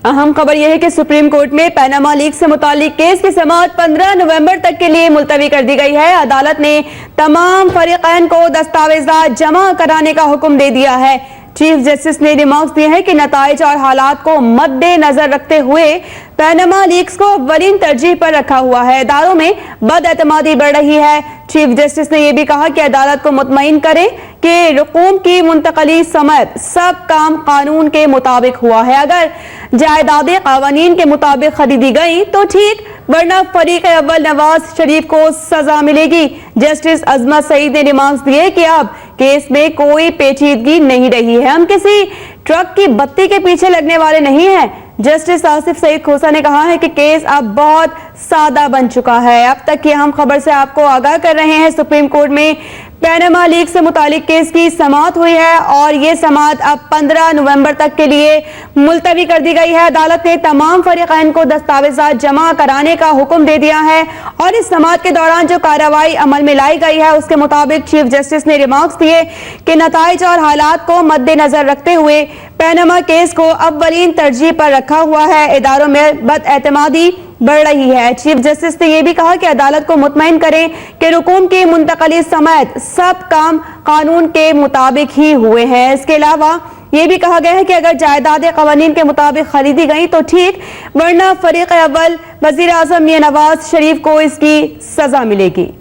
अहम खबर यह है कि सुप्रीम कोर्ट में पैनामा लीक्स से मुतालिक केस की समाअत 15 नवंबर तक के लिए मुलतवी कर दी गई है। अदालत ने तमाम फरीकैन को दस्तावेजात जमा कराने का हुक्म दे दिया है। चीफ जस्टिस ने रिमार्क्स दिए हैं कि नताइज और हालात को मद्देनजर रखते हुए पैनामा लीक्स को अव्वलीन तरजीह पर रखा हुआ है। इदारों में बदएतमादी बढ़ रही है। चीफ जस्टिस ने यह भी कहा कि अदालत को मुतमईन करें कि रकूम की मुंतकली समेत सब काम कानून के मुताबिक हुआ है। अगर जायदादें कावानीन के मुताबिक खरीदी गई तो ठीक, वरना फरीक अव्वल नवाज शरीफ को सजा मिलेगी। जस्टिस अजमत सईद ने रिमार्क्स दिए कि अब केस में कोई पेचीदगी नहीं रही है। हम किसी ट्रक की बत्ती के पीछे लगने वाले नहीं हैं। जस्टिस आसिफ सईद खोसा ने कहा है कि केस अब बहुत सादा बन चुका है। अब तक की अहम खबर से आपको आगाह कर रहे हैं। सुप्रीम कोर्ट में पैनामा लीक से मुतालिक केस की समाअत हुई है और ये समाअत अब 15 नवंबर तक के लिए मुलतवी कर दी गई है। अदालत ने तमाम फरीकैन को दस्तावेजात जमा कराने का हुक्म दे दिया है और इस समाअत के दौरान जो कार्रवाई अमल में लाई गई है उसके मुताबिक चीफ जस्टिस ने रिमार्क्स दिए कि नताइज और हालात को मद्देनजर रखते हुए पैनामा केस को अव्वलीन तरजीह पर रखा हुआ है। इदारों में बदएतमादी बढ़ रही है। चीफ जस्टिस ने यह भी कहा कि अदालत को मुतमईन करें कि रुकूम की मुंतकली समेत सब काम कानून के मुताबिक ही हुए हैं। इसके अलावा यह भी कहा गया है कि अगर जायदादें कवानीन के मुताबिक खरीदी गई तो ठीक, वरना फरीक अव्वल वजीर आजम मियां नवाज शरीफ को इसकी सजा मिलेगी।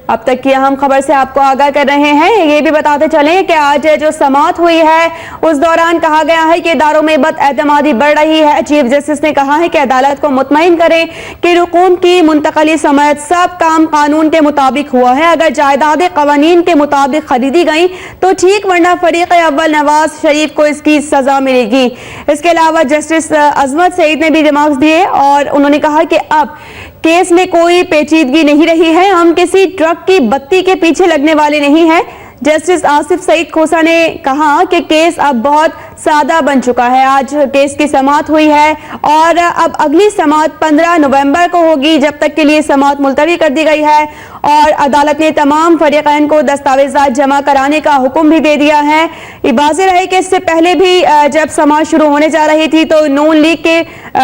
अब तक की अहम खबर से आपको आगाह कर रहे हैं। ये भी बताते चलें कि आज जो समाअत हुई है उस दौरान कहा गया है कि इदारों में बदएतमादी बढ़ रही है। चीफ जस्टिस ने कहा है कि अदालत को मुतमईन करें कि रुकूम की मुंतकली समेत सब काम कानून के मुताबिक हुआ है। अगर जायदादें कवानीन के मुताबिक खरीदी गई तो ठीक, वरना फरीक अव्वल नवाज शरीफ को इसकी सजा मिलेगी। इसके अलावा जस्टिस अजमत सईद ने भी रिमार्क्स दिए और उन्होंने कहा कि अब केस में कोई पेचीदगी नहीं रही है। हम किसी ट्रक की बत्ती के पीछे लगने वाले नहीं हैं। जस्टिस आसिफ सईद खोसा ने कहा कि केस अब बहुत सादा बन चुका है। आज केस की समाअत हुई है और अब अगली समाअत 15 नवंबर को होगी, जब तक के लिए समाअत मुलतवी कर दी गई है और अदालत ने तमाम फरीकैन को दस्तावेजात जमा कराने का हुक्म भी दे दिया है। ये वाज़ेह रहे कि इससे पहले भी जब समाअत शुरू होने जा रही थी तो नून लीग के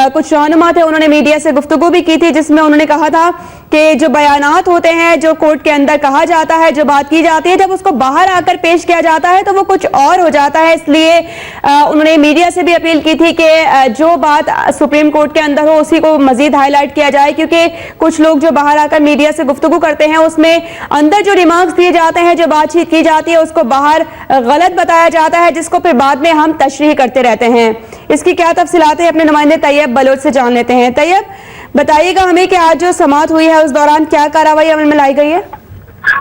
कुछ रहनुमा थे, उन्होंने मीडिया से गुफ्तगू भी की थी जिसमें उन्होंने कहा था कि जो बयानात होते हैं, जो कोर्ट के अंदर कहा जाता है, जो बात की जाती है, जब उसको बाहर आकर पेश किया जाता है तो वो कुछ और हो जाता है। इसलिए उन्होंने मीडिया से भी अपील की थी कि जो बात सुप्रीम कोर्ट के अंदर हो उसी को मजीद हाईलाइट किया जाए, क्योंकि कुछ लोग जो बाहर आकर मीडिया से गुफ्तगू करते हैं उसमें अंदर जो रिमार्क्स दिए जाते हैं, जो बातचीत की जाती है, उसको बाहर गलत बताया जाता है, जिसको फिर बाद में हम तशरीह करते रहते हैं। इसकी क्या तफसीलात है अपने नुमाइंदे तैयब बलोच से जान लेते हैं। तैयब, बताइएगा हमें कि आज जो समाअत हुई है उस दौरान क्या कार्रवाई अमल में लाई गई है?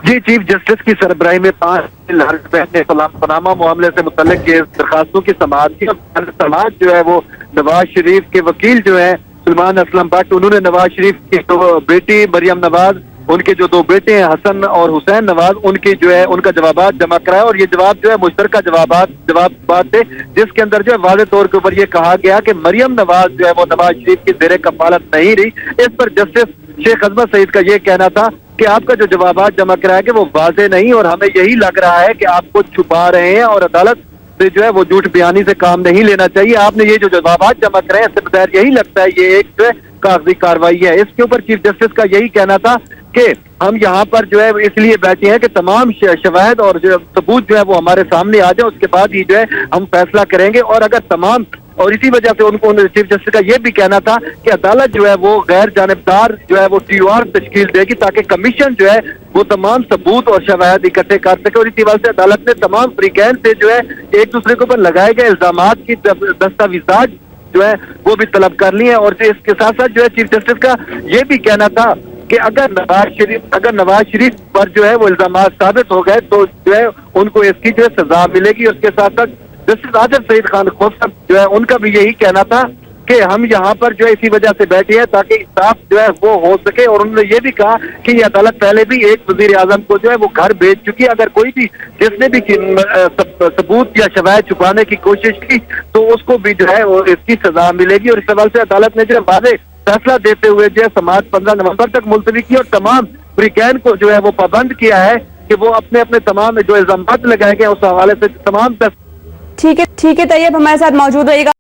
जी, चीफ जस्टिस की सरबराही में 5 पनामा मामले से मुतल्लिक दरखास्तों की समाअत की। समाअत जो है वो नवाज शरीफ के वकील जो है सलमान असलम भट्ट, उन्होंने नवाज शरीफ की तो बेटी मरियम नवाज, उनके जो 2 बेटे हैं हसन और हुसैन नवाज, उनकी जो है उनका जवाबात जमा कराया और ये जवाब जो है मुश्तरका जवाब थे, जिसके अंदर जो है वाज़ेह तौर के ऊपर ये कहा गया कि मरियम नवाज जो है वो नवाज शरीफ की ज़ेरे कफालत नहीं रही। इस पर जस्टिस शेख अजमत सईद का ये कहना था कि आपका जो जवाबात जमा कराया गया वो वाज़ेह नहीं और हमें यही लग रहा है कि आप कुछ छुपा रहे हैं और अदालत से जो है वो झूठ बयानी से काम नहीं लेना चाहिए। आपने ये जो जवाबात जमा कराए इससे बगैर यही लगता है ये एक जो है कागजी कार्रवाई है। इसके ऊपर चीफ जस्टिस का यही कहना था कि हम यहाँ पर जो है इसलिए बैठे हैं कि तमाम शवाहिद और जो सबूत जो है वो हमारे सामने आ जाए, उसके बाद ही जो है हम फैसला करेंगे। और अगर तमाम और इसी वजह से उनको चीफ जस्टिस का ये भी कहना था कि अदालत जो है वो गैर जानिबदार जो है वो TOR तश्कील देगी ताकि कमीशन जो है वो तमाम सबूत और शवाहिद इकट्ठे कर सके। और इसी वजह से अदालत ने तमाम फरीकैन से जो है एक दूसरे के ऊपर लगाए गए इल्जामात की दस्तावेजात जो है वो भी तलब कर ली है। और इसके साथ साथ जो है चीफ जस्टिस का ये भी कहना था कि अगर नवाज शरीफ पर जो है वो इल्जामात साबित हो गए तो जो है उनको इसकी जो है सजा मिलेगी। उसके साथ साथ जस्टिस आसिफ सईद खान खोसा जो है उनका भी यही कहना था कि हम यहाँ पर जो है इसी वजह से बैठे हैं ताकि इंसाफ जो है वो हो सके। और उन्होंने ये भी कहा कि ये अदालत पहले भी एक वजीर आजम को जो है वो घर भेज चुकी है, अगर कोई भी जिसने भी सबूत या शवाहिद छुपाने की कोशिश की तो उसको भी जो है वो इसकी सजा मिलेगी। और इस सवाल से अदालत ने जो है वाज़ेह फैसला देते हुए जो है समाअत 15 नवंबर तक मुलतवी की और तमाम फरीकैन को जो है वो पाबंद किया है کہ وہ اپنے اپنے تمام جو الزامات لگائے گئے ہیں اس حوالے سے تمام ٹھیک ہے طیب ہمارے ساتھ موجود رہے گا.